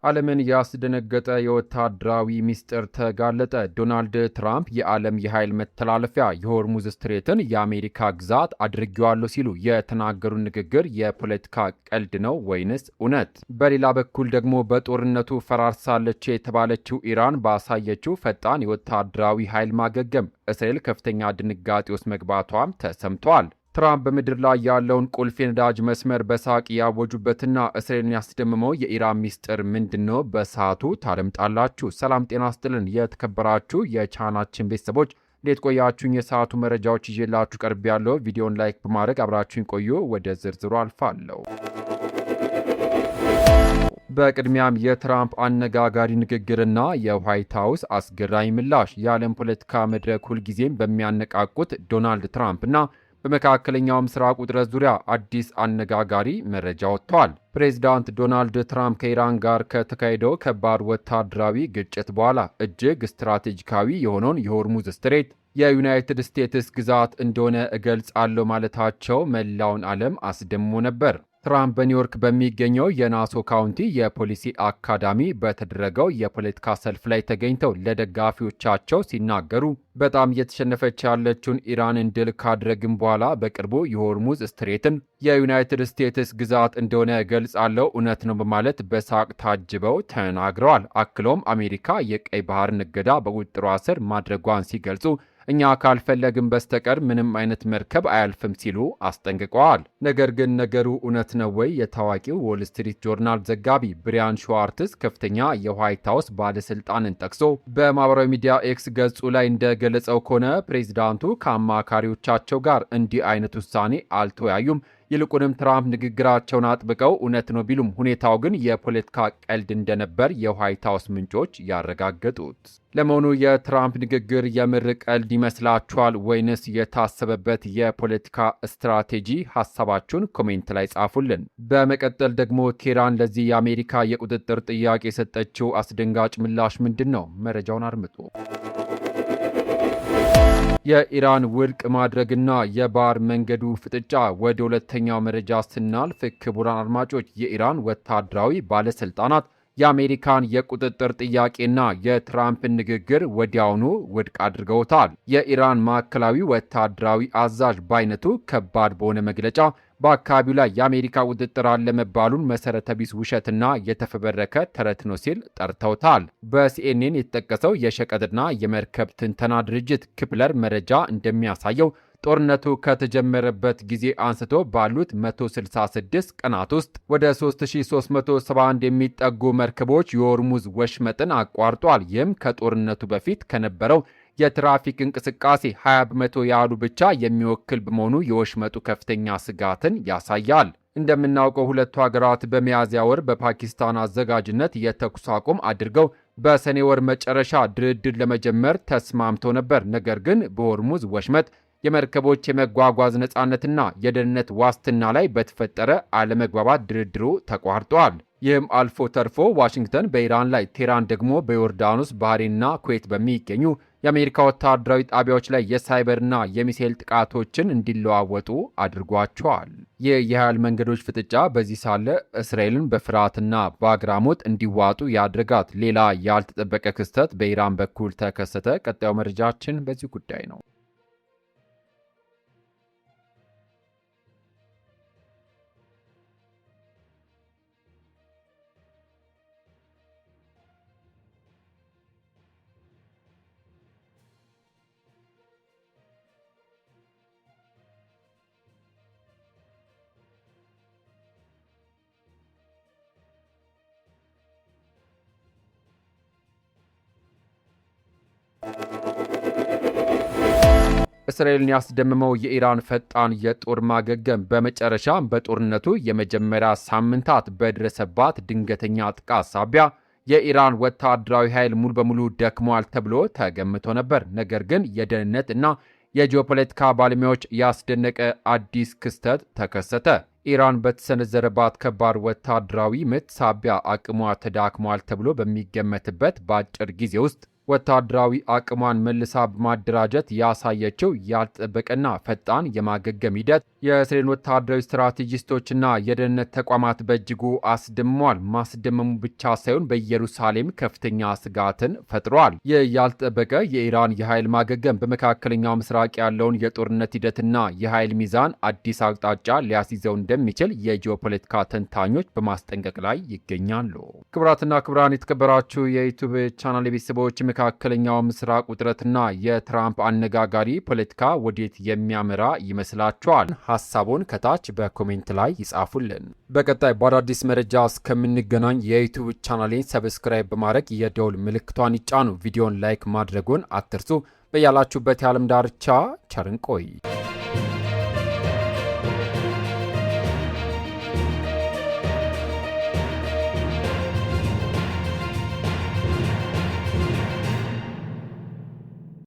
ዓለምን ያስደነገጠ የወታደራዊ ሚስጥር ተጋለጠ። ዶናልድ ትራምፕ የዓለም የኃይል መተላለፊያ የሆርሙዝ ስትሬትን የአሜሪካ ግዛት አድርጌዋለሁ ሲሉ የተናገሩ ንግግር የፖለቲካ ቀልድ ነው ወይንስ እውነት? በሌላ በኩል ደግሞ በጦርነቱ ፈራርሳለች የተባለችው ኢራን ባሳየችው ፈጣን የወታደራዊ ኃይል ማገገም እስራኤል ከፍተኛ ድንጋጤ ውስጥ መግባቷም ተሰምቷል። ትራምፕ በምድር ላይ ያለውን ቁልፍ የነዳጅ መስመር በሳቅ ያወጁበትና እስራኤልን ያስደመመው የኢራን ሚስጥር ምንድነው? በሰዓቱ ታደምጣላችሁ። ሰላም ጤና ስጥልን። የተከበራችሁ የቻናችን ቤተሰቦች እንዴት ቆያችሁኝ? የሰዓቱ መረጃዎች ይዤላችሁ ቀርብ ያለው ቪዲዮን ላይክ በማድረግ አብራችሁኝ ቆዩ። ወደ ዝርዝሩ አልፋለሁ። በቅድሚያም የትራምፕ አነጋጋሪ ንግግርና የዋይት ሀውስ አስገራሚ ምላሽ። የዓለም ፖለቲካ መድረክ ሁልጊዜም በሚያነቃቁት ዶናልድ ትራምፕና በመካከለኛው ምስራቅ ውጥረት ዙሪያ አዲስ አነጋጋሪ መረጃ ወጥቷል። ፕሬዚዳንት ዶናልድ ትራምፕ ከኢራን ጋር ከተካሄደው ከባድ ወታደራዊ ግጭት በኋላ እጅግ ስትራቴጂካዊ የሆነውን የሆርሙዝ ስትሬት የዩናይትድ ስቴትስ ግዛት እንደሆነ እገልጻለሁ ማለታቸው መላውን ዓለም አስደምሞ ነበር። ትራምፕ በኒውዮርክ በሚገኘው የናሶ ካውንቲ የፖሊሲ አካዳሚ በተደረገው የፖለቲካ ሰልፍ ላይ ተገኝተው ለደጋፊዎቻቸው ሲናገሩ በጣም እየተሸነፈች ያለችውን ኢራንን ድል ካደረግን በኋላ በቅርቡ የሆርሙዝ ስትሬትን የዩናይትድ ስቴትስ ግዛት እንደሆነ እገልጻለሁ፣ እውነት ነው በማለት በሳቅ ታጅበው ተናግረዋል። አክሎም አሜሪካ የቀይ ባህርን እገዳ በቁጥጥሯ ስር ማድረጓን ሲገልጹ እኛ ካልፈለግን በስተቀር ምንም አይነት መርከብ አያልፍም ሲሉ አስጠንቅቀዋል። ነገር ግን ነገሩ እውነት ነው ወይ? የታዋቂው ዎል ስትሪት ጆርናል ዘጋቢ ብሪያን ሸዋርትስ ከፍተኛ የዋይት ሀውስ ባለስልጣንን ጠቅሶ በማህበራዊ ሚዲያ ኤክስ ገጹ ላይ እንደገለጸው ከሆነ ፕሬዚዳንቱ ከአማካሪዎቻቸው ጋር እንዲህ አይነት ውሳኔ አልተወያዩም። ይልቁንም ትራምፕ ንግግራቸውን አጥብቀው እውነት ነው ቢሉም ሁኔታው ግን የፖለቲካ ቀልድ እንደነበር የዋይት ሀውስ ምንጮች ያረጋገጡት። ለመሆኑ የትራምፕ ንግግር የምር ቀልድ ይመስላችኋል ወይንስ የታሰበበት የፖለቲካ ስትራቴጂ? ሀሳባችሁን ኮሜንት ላይ ጻፉልን። በመቀጠል ደግሞ ቴህራን ለዚህ የአሜሪካ የቁጥጥር ጥያቄ የሰጠችው አስደንጋጭ ምላሽ ምንድን ነው? መረጃውን አድምጡ። የኢራን ውድቅ ማድረግና የባህር መንገዱ ፍጥጫ። ወደ ሁለተኛው መረጃ ስናልፍ ክቡራን አድማጮች የኢራን ወታደራዊ ባለስልጣናት የአሜሪካን የቁጥጥር ጥያቄና የትራምፕን ንግግር ወዲያውኑ ውድቅ አድርገውታል። የኢራን ማዕከላዊ ወታደራዊ አዛዥ በአይነቱ ከባድ በሆነ መግለጫ በአካባቢው ላይ የአሜሪካ ቁጥጥር አለመባሉን መሰረተ ቢስ ውሸትና የተፈበረከ ተረት ነው ሲል ጠርተውታል። በሲኤንኤን የተጠቀሰው የሸቀጥና የመርከብ ትንተና ድርጅት ክፕለር መረጃ እንደሚያሳየው ጦርነቱ ከተጀመረበት ጊዜ አንስቶ ባሉት 166 ቀናት ውስጥ ወደ 3371 የሚጠጉ መርከቦች የሆርሙዝ ወሽመጥን አቋርጧል። ይህም ከጦርነቱ በፊት ከነበረው የትራፊክ እንቅስቃሴ 20 በመቶ ያህሉ ብቻ የሚወክል በመሆኑ የወሽመጡ ከፍተኛ ስጋትን ያሳያል። እንደምናውቀው ሁለቱ ሀገራት በሚያዝያ ወር በፓኪስታን አዘጋጅነት የተኩስ አቁም አድርገው በሰኔ ወር መጨረሻ ድርድር ለመጀመር ተስማምተው ነበር። ነገር ግን በሆርሙዝ ወሽመጥ የመርከቦች የመጓጓዝ ነፃነትና የደህንነት ዋስትና ላይ በተፈጠረ አለመግባባት ድርድሩ ተቋርጧል። ይህም አልፎ ተርፎ ዋሽንግተን በኢራን ላይ፣ ቴህራን ደግሞ በዮርዳኖስ፣ ባህሬንና ኩዌት በሚገኙ የአሜሪካ ወታደራዊ ጣቢያዎች ላይ የሳይበርና የሚሳኤል ጥቃቶችን እንዲለዋወጡ አድርጓቸዋል። ይህ የኃይል መንገዶች ፍጥጫ በዚህ ሳለ እስራኤልን በፍርሃትና በአግራሞት እንዲዋጡ ያድርጋት። ሌላ ያልተጠበቀ ክስተት በኢራን በኩል ተከሰተ። ቀጣዩ መረጃችን በዚህ ጉዳይ ነው። እስራኤልን ያስደመመው የኢራን ፈጣን የጦር ማገገም። በመጨረሻም በጦርነቱ የመጀመሪያ ሳምንታት በደረሰባት ድንገተኛ ጥቃት ሳቢያ የኢራን ወታደራዊ ኃይል ሙሉ በሙሉ ደክሟል ተብሎ ተገምቶ ነበር። ነገር ግን የደህንነት እና የጂኦፖለቲካ ባለሙያዎች ያስደነቀ አዲስ ክስተት ተከሰተ። ኢራን በተሰነዘረባት ከባድ ወታደራዊ ምት ሳቢያ አቅሟ ተዳክሟል ተብሎ በሚገመትበት በአጭር ጊዜ ውስጥ ወታደራዊ አቅሟን መልሳ በማደራጀት ያሳየችው ያልተጠበቀና ፈጣን የማገገም ሂደት የእስራኤል ወታደራዊ ስትራቴጂስቶችና የደህንነት ተቋማት በእጅጉ አስደምሟል። ማስደመሙ ብቻ ሳይሆን በኢየሩሳሌም ከፍተኛ ስጋትን ፈጥሯል። ይህ ያልተጠበቀ የኢራን የኃይል ማገገም በመካከለኛው ምስራቅ ያለውን የጦርነት ሂደትና የኃይል ሚዛን አዲስ አቅጣጫ ሊያስይዘው እንደሚችል የጂኦፖለቲካ ተንታኞች በማስጠንቀቅ ላይ ይገኛሉ። ክቡራትና ክቡራን የተከበራችሁ የዩቲዩብ ቻናል ቤተሰቦች መካከለኛው ምስራቅ ውጥረትና የትራምፕ አነጋጋሪ ፖለቲካ ወዴት የሚያመራ ይመስላችኋል? ሀሳቡን ከታች በኮሜንት ላይ ይጻፉልን። በቀጣይ በአዳዲስ መረጃ እስከምንገናኝ የዩቲዩብ ቻናሌን ሰብስክራይብ በማድረግ የደውል ምልክቷን ይጫኑ። ቪዲዮን ላይክ ማድረጉን አትርሱ። በያላችሁበት የዓለም ዳርቻ ቸር እንቆይ።